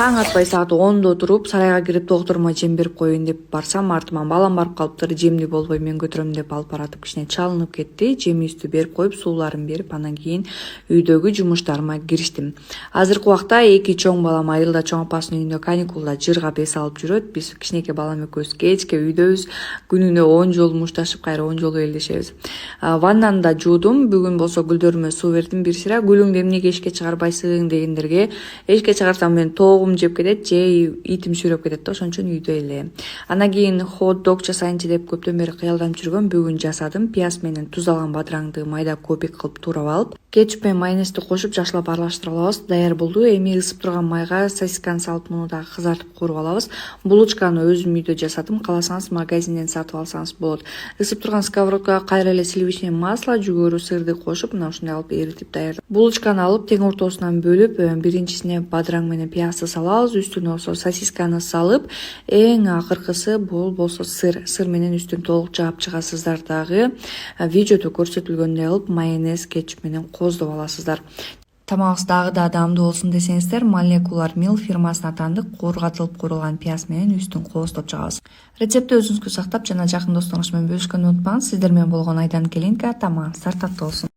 Таң атпай саат 10-да туруп, сарайга кирип доктурума жем берип коеюн деп барсам, артыман балам барып калыптыр. Жемди болбой мен көтөрөм деп алып баратып кичине чалынып кетти. Жемибизди берип коюп, сууларын берип, андан кийин үйдөгү жумуштарыма кириштим. Азыркы убакта эки чоң балам айылда чоң апасынын үйүндө каникулда жырга бес алып жүрөт. Биз кичинекей балам экөөбүз кечке үйдөбүз. Күнүнө 10 жолу мушташып, кайра 10 жолу элдешебиз. Ваннаны да жуудум. Бүгүн болсо гүлдөрүмө суу бердим. Бир сыра гүлүңдү эмнеге эшикке чыгарбайсың дегендерге, эшикке чыгарсам мен тоогум жеп кетет же итим сүйрөп кетет да, ошон үчүн үйдө эле. Андан кийин хот-дог жасайынчы деп көптөн бери кыялданып жүргөм. Бүгүн жасадым. Пияз менен туз алган бадыраңды майда кубик кылып туурап алып, кетчуп менен майонезди кошуп жакшылап аралаштырып алабыз. Даяр болду. Эми ысып турган майга сосисканы салып, муну да кызартып кууруп алабыз. Булочканы өзүм үйдө жасадым. Кааласаңыз магазинден сатып алсаңыз болот. Ысып турган сковородкага кайра эле сливочное масло, жүгөрү, сырды кошуп, мына ушундай алып эритип даярдап. Булочканы алып, тең ортосунан бөлүп, биринчисине бадыраң менен пиязды салабыз, үстүнө болсо сосисканы салып, эң акыркысы бул болсо сыр менен үстүн толук жаап чыгасыздар. Дагы видеодо көрсөтүлгөндөй кылып майонез, кетчуп менен коздоп аласыздар. Тамагыбыз дагы да даамдуу болсун десеңиздер, Molecular Meal фирмасына таандык куургатылып куурулган пияз менен үстүн кооздоп жагабыз. Рецептти өзүңүзгө сактап жана жакын досторуңуз менен бөлүшкөнгө унутпаңыз. Сиздер менен болгон Айдан Келинка, тамагыңыздар таттуу болсун.